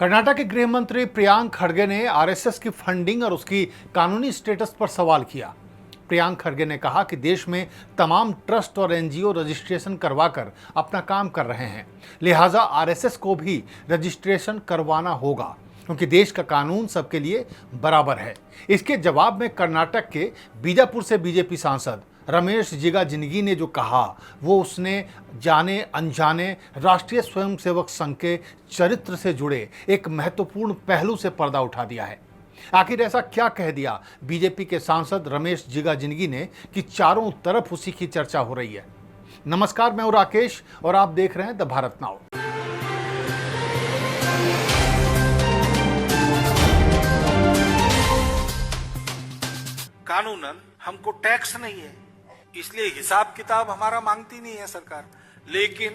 कर्नाटक के गृह मंत्री प्रियांक खड़गे ने आरएसएस की फंडिंग और उसकी कानूनी स्टेटस पर सवाल किया। प्रियांक खड़गे ने कहा कि देश में तमाम ट्रस्ट और एनजीओ रजिस्ट्रेशन करवाकर अपना काम कर रहे हैं, लिहाजा आरएसएस को भी रजिस्ट्रेशन करवाना होगा क्योंकि देश का कानून सबके लिए बराबर है। इसके जवाब में कर्नाटक के बीजापुर से बीजेपी सांसद रमेश जिगाजिनगी ने जो कहा वो उसने जाने अनजाने राष्ट्रीय स्वयंसेवक संघ के चरित्र से जुड़े एक महत्वपूर्ण पहलू से पर्दा उठा दिया है। आखिर ऐसा क्या कह दिया बीजेपी के सांसद रमेश जिगाजिनगी ने कि चारों तरफ उसी की चर्चा हो रही है। नमस्कार, मैं हूं राकेश और आप देख रहे हैं द भारत नाउ। कानूनन हमको टैक्स नहीं है, इसलिए हिसाब किताब हमारा मांगती नहीं है सरकार, लेकिन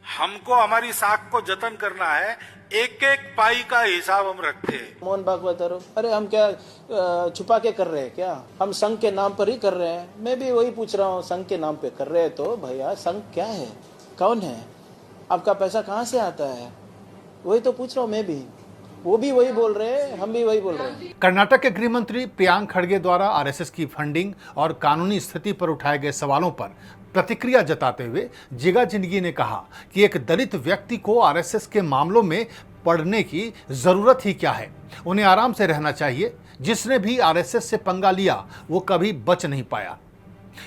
हमको हमारी साख को जतन करना है। एक एक पाई का हिसाब हम रखते हैं। मोहन भागवत, अरे हम क्या छुपा के कर रहे हैं क्या? हम संघ के नाम पर ही कर रहे हैं। मैं भी वही पूछ रहा हूँ, संघ के नाम पे कर रहे हैं तो भैया संघ क्या है, कौन है, आपका पैसा कहाँ से आता है, वही तो पूछ रहा हूँ मैं भी। वो भी वही बोल रहे हैं, हम भी वही बोल रहे हैं। कर्नाटक के गृह मंत्री प्रियांक खड़गे द्वारा आरएसएस की फंडिंग और कानूनी स्थिति पर उठाए गए सवालों पर प्रतिक्रिया जताते हुए जिगाजिनगी ने कहा कि एक दलित व्यक्ति को आरएसएस के मामलों में पढ़ने की जरूरत ही क्या है, उन्हें आराम से रहना चाहिए। जिसने भी आरएसएस से पंगा लिया वो कभी बच नहीं पाया।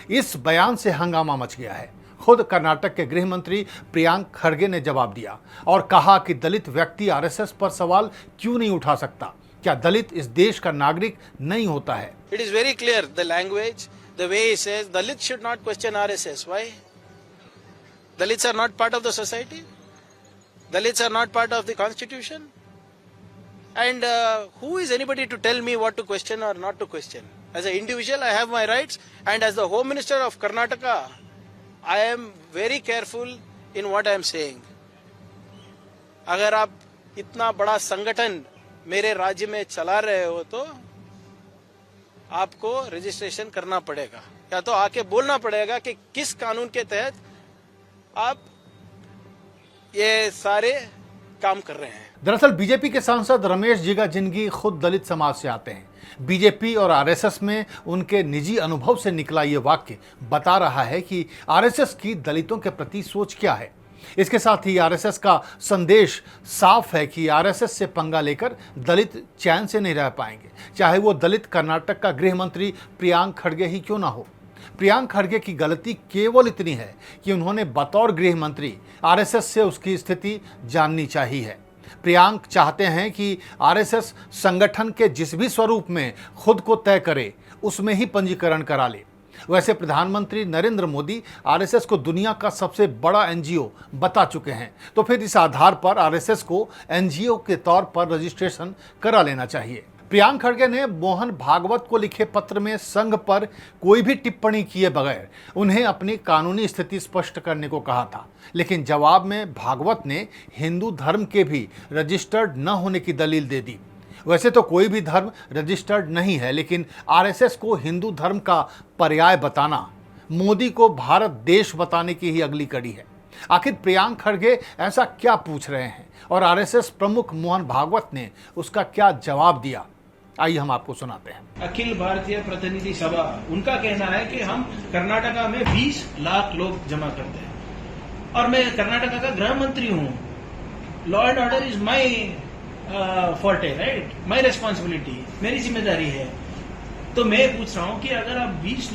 इस बयान से हंगामा मच गया है। खुद कर्नाटक के गृह मंत्री प्रियांक खड़गे ने जवाब दिया और कहा कि दलित व्यक्ति आरएसएस पर सवाल क्यों नहीं उठा सकता। क्या दलित इस देश का नागरिक नहीं होता है? It is very clear, the language, the way he says, Dalits should not question RSS. Why? Dalits are not part of the society. Dalits are not part of the constitution. And who is anybody to tell me what to question or not to question? As an individual, I have my rights, and as the Home Minister of Karnataka, I am very careful in what I am saying. अगर आप इतना बड़ा संगठन मेरे राज्य में चला रहे हो तो आपको रजिस्ट्रेशन करना पड़ेगा, या तो आके बोलना पड़ेगा कि किस कानून के तहत आप ये सारे काम कर रहे हैं। दरअसल बीजेपी के सांसद रमेश जिगाजिनगी खुद दलित समाज से आते हैं। बीजेपी और आरएसएस में उनके निजी अनुभव से निकला ये वाक्य बता रहा है कि आरएसएस की दलितों के प्रति सोच क्या है। इसके साथ ही आरएसएस का संदेश साफ है कि आरएसएस से पंगा लेकर दलित चैन से नहीं रह पाएंगे, चाहे वो दलित कर्नाटक का गृह मंत्री प्रियांक खड़गे ही क्यों ना हो। प्रियांक खड़गे की गलती केवल इतनी है कि उन्होंने बतौर गृह मंत्री आरएसएस से उसकी स्थिति जाननी चाहिए। प्रियांक चाहते हैं कि आरएसएस संगठन के जिस भी स्वरूप में खुद को तय करे उसमें ही पंजीकरण करा ले। वैसे प्रधानमंत्री नरेंद्र मोदी आरएसएस को दुनिया का सबसे बड़ा एनजीओ बता चुके हैं, तो फिर इस आधार पर आरएसएस को एनजीओ के तौर पर रजिस्ट्रेशन करा लेना चाहिए। प्रियांक खड़गे ने मोहन भागवत को लिखे पत्र में संघ पर कोई भी टिप्पणी किए बगैर उन्हें अपनी कानूनी स्थिति स्पष्ट करने को कहा था, लेकिन जवाब में भागवत ने हिंदू धर्म के भी रजिस्टर्ड न होने की दलील दे दी। वैसे तो कोई भी धर्म रजिस्टर्ड नहीं है, लेकिन आरएसएस को हिंदू धर्म का पर्याय बताना मोदी को भारत देश बताने की ही अगली कड़ी है। आखिर प्रियांक खड़गे ऐसा क्या पूछ रहे हैं और आरएसएस प्रमुख मोहन भागवत ने उसका क्या जवाब दिया, आइए हम आपको सुनाते हैं। अखिल भारतीय प्रतिनिधि सभा, उनका कहना है कि हम कर्नाटका में 20 लाख लोग जमा करते हैं और मैं कर्नाटका का गृह मंत्री हूं। Law and order is my forte, right, my responsibility, मेरी जिम्मेदारी है। तो मैं पूछ रहा हूं कि अगर आप 20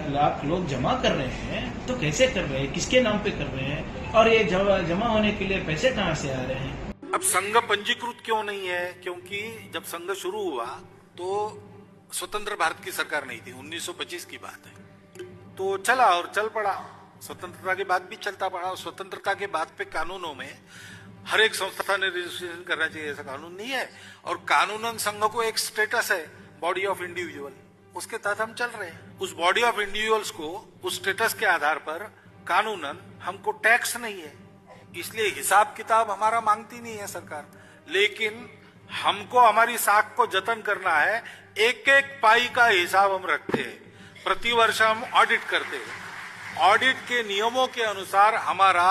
लाख लोग जमा कर रहे हैं तो कैसे कर रहे हैं, किसके नाम पे कर रहे हैं, और ये जमा होने के लिए पैसे कहां से आ रहे हैं? अब संघ पंजीकृत क्यों नहीं है? क्योंकि जब संघ शुरू हुआ तो स्वतंत्र भारत की सरकार नहीं थी, 1925 की बात है, तो चला और चल पड़ा। स्वतंत्रता के बाद भी चलता पड़ा। स्वतंत्रता के बाद पे कानूनों में हर एक संस्था ने रजिस्ट्रेशन करना चाहिए, ऐसा कानून नहीं है। और कानूनन संघ को एक स्टेटस है, बॉडी ऑफ इंडिविजुअल, उसके तहत हम चल रहे हैं। उस बॉडी ऑफ इंडिविजुअल्स को उस स्टेटस के आधार पर कानूनन हमको टैक्स नहीं है, इसलिए हिसाब किताब हमारा मांगती नहीं है सरकार, लेकिन हमको हमारी साख को जतन करना है। एक एक पाई का हिसाब हम रखते हैं। प्रतिवर्ष हम ऑडिट करते हैं। ऑडिट के नियमों के अनुसार हमारा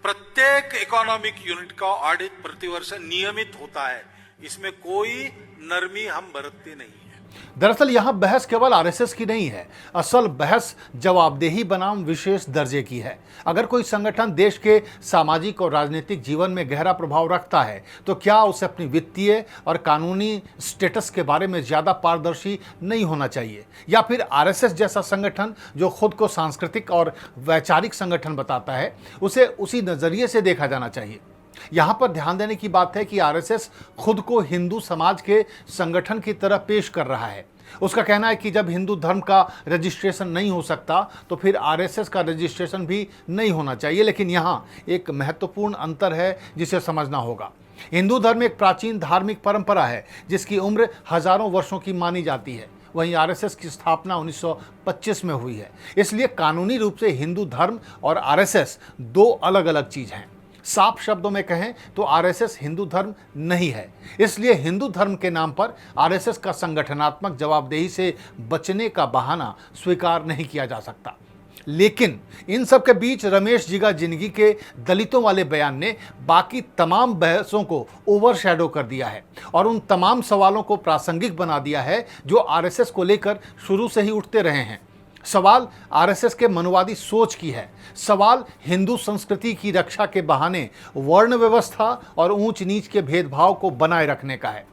प्रत्येक इकोनॉमिक यूनिट का ऑडिट प्रतिवर्ष नियमित होता है, इसमें कोई नरमी हम बरतते नहीं है। दरअसल यहां बहस केवल आरएसएस की नहीं है, असल बहस जवाबदेही बनाम विशेष दर्जे की है। अगर कोई संगठन देश के सामाजिक और राजनीतिक जीवन में गहरा प्रभाव रखता है तो क्या उसे अपनी वित्तीय और कानूनी स्टेटस के बारे में ज्यादा पारदर्शी नहीं होना चाहिए, या फिर आरएसएस जैसा संगठन जो खुद को सांस्कृतिक और वैचारिक संगठन बताता है उसे उसी नजरिए से देखा जाना चाहिए। यहां पर ध्यान देने की बात है कि आरएसएस खुद को हिंदू समाज के संगठन की तरह पेश कर रहा है। उसका कहना है कि जब हिंदू धर्म का रजिस्ट्रेशन नहीं हो सकता तो फिर आरएसएस का रजिस्ट्रेशन भी नहीं होना चाहिए। लेकिन यहां एक महत्वपूर्ण अंतर है जिसे समझना होगा। हिंदू धर्म एक प्राचीन धार्मिक परंपरा है जिसकी उम्र हजारों वर्षों की मानी जाती है। वहीं आरएसएस की स्थापना 1925 में हुई है। इसलिए कानूनी रूप से हिंदू धर्म और आरएसएस दो अलग अलग चीज हैं। साफ शब्दों में कहें तो आरएसएस हिंदू धर्म नहीं है। इसलिए हिंदू धर्म के नाम पर आरएसएस का संगठनात्मक जवाबदेही से बचने का बहाना स्वीकार नहीं किया जा सकता। लेकिन इन सब के बीच रमेश जिगा जिंदगी के दलितों वाले बयान ने बाकी तमाम बहसों को ओवरशैडो कर दिया है और उन तमाम सवालों को प्रासंगिक बना दिया है जो आरएसएस को लेकर शुरू से ही उठते रहे हैं। सवाल आरएसएस के मनुवादी सोच की है। सवाल हिंदू संस्कृति की रक्षा के बहाने वर्ण व्यवस्था और ऊंच नीच के भेदभाव को बनाए रखने का है।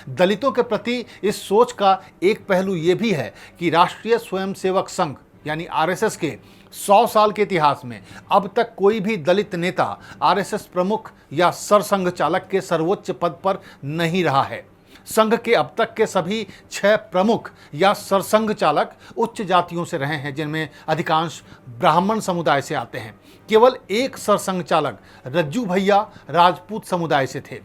दलितों के प्रति इस सोच का एक पहलू यह भी है कि राष्ट्रीय स्वयंसेवक संघ यानी आरएसएस के 100 साल के इतिहास में अब तक कोई भी दलित नेता आरएसएस प्रमुख या सरसंघ चालक के सर्वोच्च पद पर नहीं रहा है। संघ के अब तक के सभी 6 प्रमुख या सरसंघ चालक उच्च जातियों से रहे हैं, जिनमें अधिकांश ब्राह्मण समुदाय से आते हैं। केवल एक सरसंघ चालक रज्जू भैया राजपूत समुदाय से थे।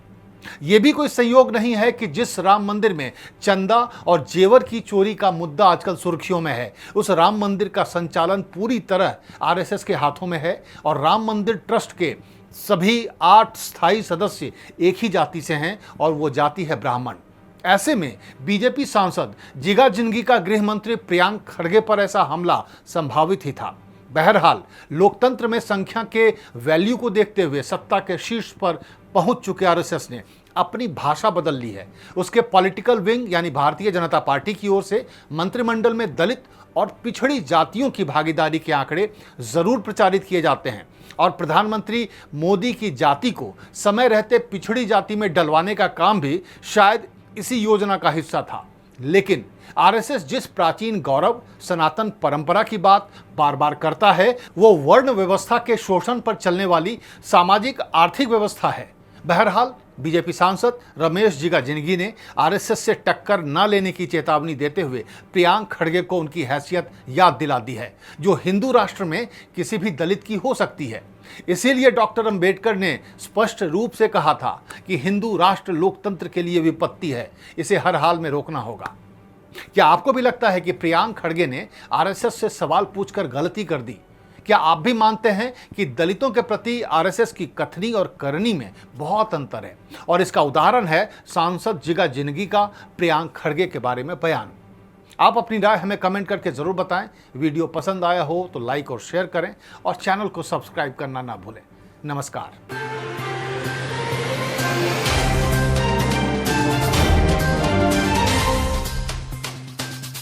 यह भी कोई संयोग नहीं है कि जिस राम मंदिर में चंदा और जेवर की चोरी का मुद्दा आजकल सुर्खियों में है, उस राम मंदिर का संचालन पूरी तरह आरएसएस के हाथों में है और राम मंदिर ट्रस्ट के सभी 8 स्थायी सदस्य एक ही जाति से हैं और वो जाति है ब्राह्मण। ऐसे में बीजेपी सांसद जिगा जिंदगी का गृह मंत्री प्रियांक खड़गे पर ऐसा हमला संभावित ही था। बहरहाल लोकतंत्र में संख्या के वैल्यू को देखते हुए सत्ता के शीर्ष पर पहुंच चुके आरएसएस ने अपनी भाषा बदल ली है। उसके पॉलिटिकल विंग यानी भारतीय जनता पार्टी की ओर से मंत्रिमंडल में दलित और पिछड़ी जातियों की भागीदारी के आंकड़े जरूर प्रचारित किए जाते हैं और प्रधानमंत्री मोदी की जाति को समय रहते पिछड़ी जाति में डलवाने का काम भी शायद इसी योजना का हिस्सा था। लेकिन आरएसएस जिस प्राचीन गौरव सनातन परंपरा की बात बार बार करता है वो वर्ण व्यवस्था के शोषण पर चलने वाली सामाजिक आर्थिक व्यवस्था है। बहरहाल बीजेपी सांसद रमेश जिगा जिंदगी ने आरएसएस से टक्कर न लेने की चेतावनी देते हुए प्रियांक खड़गे को उनकी हैसियत याद दिला दी है जो हिंदू राष्ट्र में किसी भी दलित की हो सकती है। इसीलिए डॉक्टर अंबेडकर ने स्पष्ट रूप से कहा था कि हिंदू राष्ट्र लोकतंत्र के लिए विपत्ति है, इसे हर हाल में रोकना होगा। क्या आपको भी लगता है कि प्रियांक खड़गे ने आरएसएस से सवाल पूछकर गलती कर दी? क्या आप भी मानते हैं कि दलितों के प्रति आरएसएस की कथनी और करनी में बहुत अंतर है? और इसका उदाहरण है सांसद जिगा जिंदगी का प्रियांक खड़गे के बारे में बयान। आप अपनी राय हमें कमेंट करके जरूर बताएं। वीडियो पसंद आया हो तो लाइक और शेयर करें और चैनल को सब्सक्राइब करना ना भूलें। नमस्कार।